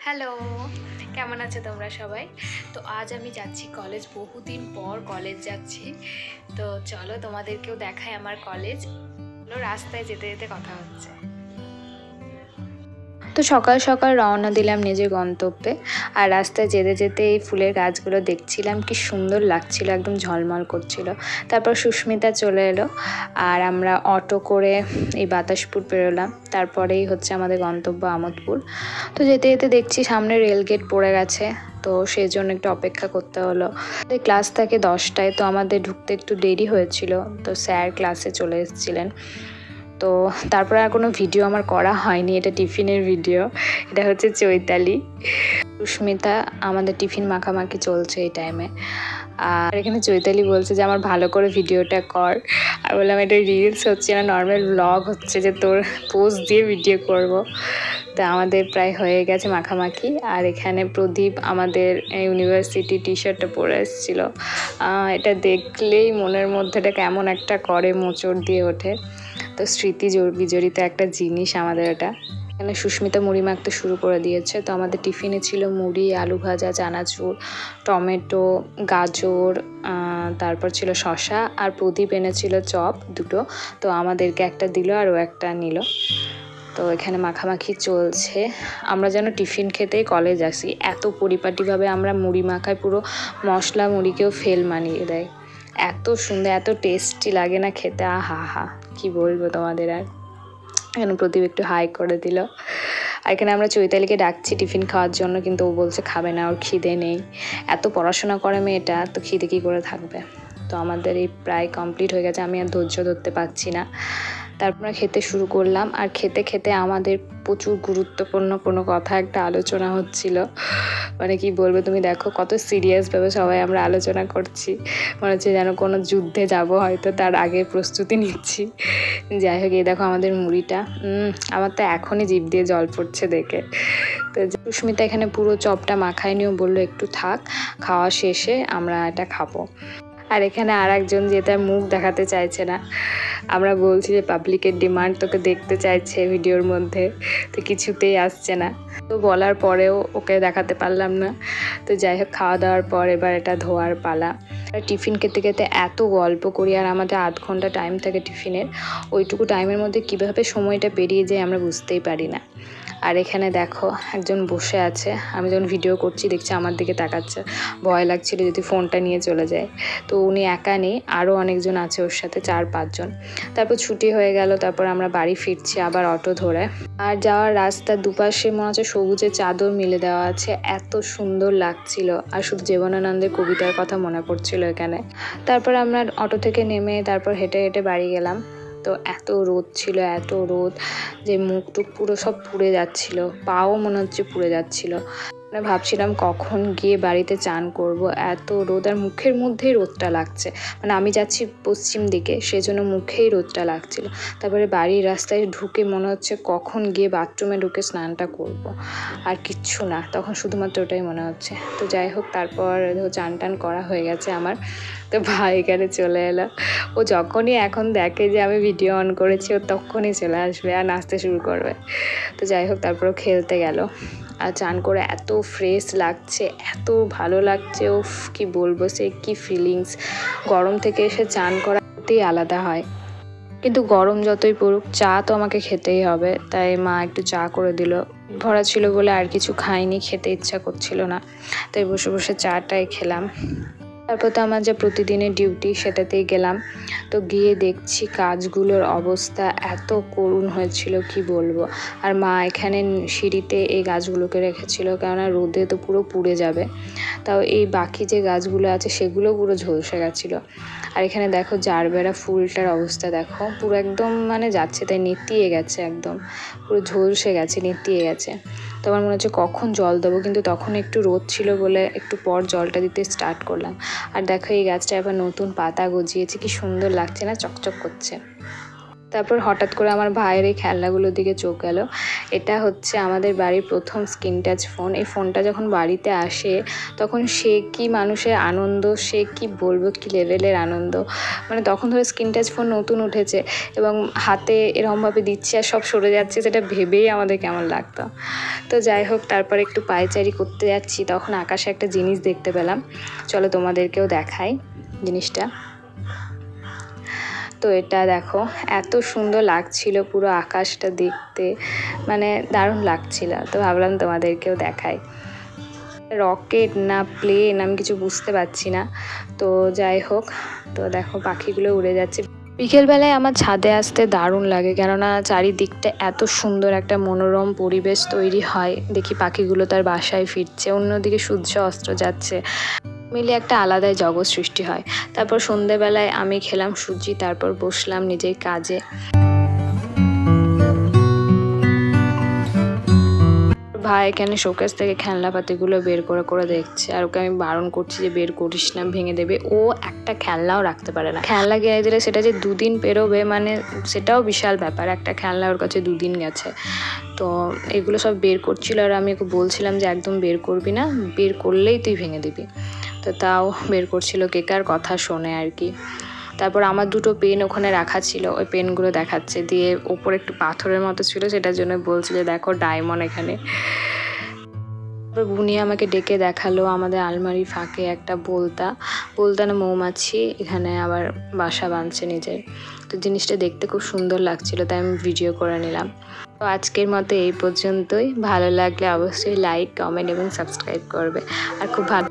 Hello, কেমন আছো তোমরা সবাই? তো আজ আমি যাচ্ছি কলেজ, বহুদিন পর কলেজ যাচ্ছি। তো চলো তোমাদেরকেও দেখাই আমার কলেজ। রাস্তায় যেতে যেতে কথা হচ্ছে। তো সকাল সকাল রওনা দিলাম নিজের গন্তব্যে। আর রাস্তায় যেতে যেতে এই ফুলের গাছগুলো দেখছিলাম, কি সুন্দর লাগছিল, একদম ঝলমল করছিল। তারপর সুস্মিতা চলে এলো আর আমরা অটো করে এই বাতাসপুর পেরোলাম। তারপরেই হচ্ছে আমাদের গন্তব্য আমোদপুর। তো যেতে যেতে দেখছি সামনে রেলগেট পড়ে গেছে, তো সেই জন্য একটু অপেক্ষা করতে হলো। ক্লাস থাকে 10টায়, তো আমাদের ঢুকতে একটু দেরি হয়েছিল। তো স্যার ক্লাসে চলে এসেছিলেন। তো তারপরে আর কোনো ভিডিও আমার করা হয়নি। এটা টিফিনের ভিডিও। এটা হচ্ছে চৈতালি, সুস্মিতা, আমাদের টিফিন মাখামাখি চলছে এই টাইমে। আর এখানে চৈতালি বলছে যে আমার ভালো করে ভিডিওটা কর। আর বললাম এটা রিলস হচ্ছে না, নর্মাল ব্লগ হচ্ছে, যে তোর পোস্ট দিয়ে ভিডিও করব। তো আমাদের প্রায় হয়ে গেছে মাখামাখি। আর এখানে প্রদীপ আমাদের ইউনিভার্সিটি টি শার্টটা পরে এসেছিলো। এটা দেখলেই মনের মধ্যেটা কেমন একটা করে, মোচড় দিয়ে ওঠে। তো স্মৃতি বিজড়িত একটা জিনিস আমাদের এটা। এখানে সুস্মিতা মুড়ি মাখতে শুরু করে দিয়েছে। তো আমাদের টিফিনে ছিল মুড়ি, আলু ভাজা, চানাচুর, টমেটো, গাজর, তারপর ছিল শসা, আর প্রদীপ এনেছিল চপ দুটো। তো আমাদেরকে একটা দিল আর ও একটা নিল। তো এখানে মাখামাখি চলছে। আমরা যেন টিফিন খেতেই কলেজ আসি, এত পরিপাটিভাবে আমরা মুড়ি মাখাই, পুরো মশলা মুড়িকেও ফেল মানিয়ে দেয়। এত সুন্দর, এত টেস্টি লাগে না খেতে, আহা হা, কি বলবো তোমাদের। আর এখানে প্রদীপ একটু হাই করে দিল। আর এখানে আমরা চৈতালিকে ডাকছি টিফিন খাওয়ার জন্য, কিন্তু ও বলছে খাবে না, ওর খিদে নেই। এত পড়াশোনা করে মেয়েটা, তো খিদে কী করে থাকবে। তো আমাদের এই প্রায় কমপ্লিট হয়ে গেছে, আমি আর ধৈর্য ধরতে পারছি না। তারপর আমরা খেতে শুরু করলাম। আর খেতে খেতে আমাদের প্রচুর গুরুত্বপূর্ণ কোনো কথা একটা আলোচনা হচ্ছিল। মানে কি বলবো, তুমি দেখো কত সিরিয়াসভাবে সবাই আমরা আলোচনা করছি, মনে হচ্ছে যেন কোনো যুদ্ধে যাব, হয়তো তার আগে প্রস্তুতি নিচ্ছি। যাই হোক, এই দেখো আমাদের মুড়িটা, আমার তো এখনই জিভ দিয়ে জল পড়ছে দেখে। তো সুস্মিতা এখানে পুরো চপটা মাখায় নিয়েও বললো একটু থাক, খাওয়া শেষে আমরা এটা খাবো। আর এখানে আর একজন যে তার মুখ দেখাতে চাইছে না। আমরা বলছি যে পাবলিকের ডিমান্ড, তোকে দেখতে চাইছে ভিডিওর মধ্যে, তো কিছুতেই আসছে না। তো বলার পরেও ওকে দেখাতে পারলাম না। তো যাই হোক, খাওয়া দাওয়ার পর এবার এটা ধোয়ার পালা। টিফিন খেতে খেতে এত গল্প করি, আর আমাদের 8 ঘন্টা টাইম থাকে টিফিনের। ওইটুকু টাইমের মধ্যে কীভাবে সময়টা পেরিয়ে যায় আমরা বুঝতেই পারি না। আর এখানে দেখো একজন বসে আছে, আমি যখন ভিডিও করছি দেখছি আমার দিকে তাকাচ্ছে, ভয় লাগছিল যদি ফোনটা নিয়ে চলে যায়। তো উনি একা নেই, আরও অনেকজন আছে ওর সাথে, 4-5 জন। তারপর ছুটি হয়ে গেল, তারপর আমরা বাড়ি ফিরছি আবার অটো ধরে। আর যাওয়ার রাস্তার দুপাশে মনে হচ্ছে সবুজে চাদর মিলে দেওয়া আছে, এত সুন্দর লাগছিল। আর শুধু জীবনানন্দের কবিতার কথা মনে পড়ছিল এখানে। তারপর আমরা অটো থেকে নেমে তারপর হেঁটে হেঁটে বাড়ি গেলাম। তো এত রোদ ছিল, এত রোদ যে মুখ টুক পুরো সব পুড়ে যাচ্ছিল, পাও মনে হচ্ছে পুড়ে যাচ্ছিল। মানে ভাবছিলাম কখন গিয়ে বাড়িতে চান করব, এত রোদ। আর মুখের মধ্যেই রোদটা লাগছে, মানে আমি যাচ্ছি পশ্চিম দিকে, সেজন্য মুখেই রোদটা লাগছিল। তারপরে বাড়ির রাস্তায় ঢুকে মনে হচ্ছে কখন গিয়ে বাথরুমে ঢুকে স্নানটা করব, আর কিচ্ছু না, তখন শুধুমাত্র ওটাই মনে হচ্ছে। তো যাই হোক, তারপর চান টান করা হয়ে গেছে আমার। তো ভাই এখানে চলে এলো। ও যখনই এখন দেখে যে আমি ভিডিও অন করেছি, ও তখনই চলে আসবে আর নাচতে শুরু করবে। তো যাই হোক, তারপর খেলতে গেল। আর চান করে এত ফ্রেশ লাগছে, এত ভালো লাগছে, ও কি বলবো, সে কি ফিলিংস। গরম থেকে এসে চান করাতেই আলাদা হয়, কিন্তু গরম যতই পড়ুক চা তো আমাকে খেতেই হবে। তাই মা একটু চা করে দিল। ভরা ছিল বলে আর কিছু খাইনি, খেতে ইচ্ছা করছিল না, তাই বসে বসে চাটাই খেলাম। তারপর তো আমার যা প্রতিদিনের ডিউটি, সেটাতেই গেলাম। তো গিয়ে দেখছি কাজগুলোর অবস্থা এত করুণ হয়েছিল, কি বলবো। আর মা এখানে সিঁড়িতে এই গাছগুলোকে রেখেছিল, কেননা রোদে তো পুরো পুড়ে যাবে। তাও এই বাকি যে গাছগুলো আছে সেগুলো পুরো ঝলসে গেছিলো। আর এখানে দেখো জারবেরা ফুলটার অবস্থা দেখো, পুরো একদম মানে যাচ্ছে তাই নেতিয়ে গেছে, একদম পুরো ঝলসে গেছে, নেতিয়ে গেছে। তো আমার মনে হচ্ছে কখন জল দেবো, কিন্তু তখন একটু রোদ ছিল বলে একটু পর জলটা দিতে স্টার্ট করলাম। আর দেখো এই গাছটা আবার নতুন পাতা গজিয়েছে, কি সুন্দর লাগছে না, চকচক করছে। তারপর হঠাৎ করে আমার ভাইয়ের এই খেলনাগুলোর দিকে চোখ গেল। এটা হচ্ছে আমাদের বাড়ির প্রথম স্ক্রিন টাচ ফোন। এই ফোনটা যখন বাড়িতে আসে তখন সে কি মানুষের আনন্দ, সে কি বলবো, কি লেভেলের আনন্দ। মানে তখন ধরে স্ক্রিন টাচ ফোন নতুন উঠেছে এবং হাতে এরকমভাবে দিচ্ছে আর সব সরে যাচ্ছে, সেটা ভেবেই আমাদের কেমন লাগতো। তো যাই হোক, তারপর একটু পায়চারি করতে যাচ্ছি, তখন আকাশে একটা জিনিস দেখতে পেলাম। চলো তোমাদেরকেও দেখাই জিনিসটা। তো এটা দেখো, এত সুন্দর লাগছিল পুরো আকাশটা দেখতে, মানে দারুণ লাগছিল। তো ভাবলাম তোমাদেরকেও দেখাই। রকেট না প্লেন আমি কিছু বুঝতে পারছি না। তো যাই হোক, তো দেখো পাখিগুলো উড়ে যাচ্ছে। বিকেলবেলায় আমার ছাদে আসতে দারুণ লাগে, কেননা চারিদিকটা এত সুন্দর একটা মনোরম পরিবেশ তৈরি হয়। দেখি পাখিগুলো তার বাসায় ফিরছে, অন্যদিকে সূর্য অস্ত যাচ্ছে, মিলে একটা আলাদাই জগৎ সৃষ্টি হয়। তারপর সন্ধেবেলায় আমি খেলাম সুজি, তারপর বসলাম নিজের কাজে। ভাই এখানে শোকেস থেকে খেলনাপাতিগুলো বের করে দেখছে, আর ওকে আমি বারণ করছি যে বের করিস না, ভেঙে দেবে। ও একটা খেলনাও রাখতে পারে না। খেলনা কিনে দিলে সেটা যে 2 দিন পেরোবে, মানে সেটাও বিশাল ব্যাপার। একটা খেলনা ওর কাছে 2 দিন গেছে। তো এগুলো সব বের করছিল, আর আমি ওকে বলছিলাম যে একদম বের করবি না, বের করলেই তুই ভেঙে দিবি। তো তাও বের করছিল, কেকার কথা শোনে আর কি। তারপর আমার 2টো পেন ওখানে রাখা ছিল, ওই পেনগুলো দেখাচ্ছে, দিয়ে ওপরে একটু পাথরের মতো ছিল, সেটার জন্য বলছে যে দেখো ডায়মন্ড এখানে। তারপর বুনি আমাকে ডেকে দেখালো আমাদের আলমারি ফাঁকে একটা বলতা না মৌমাছি এখানে আবার বাসা বাঁধছে নিজের। তো জিনিসটা দেখতে খুব সুন্দর লাগছিল, তাই আমি ভিডিও করে নিলাম। তো আজকের মতো এই পর্যন্তই। ভালো লাগলে অবশ্যই লাইক, কমেন্ট এবং সাবস্ক্রাইব করবে। আর খুব ভালো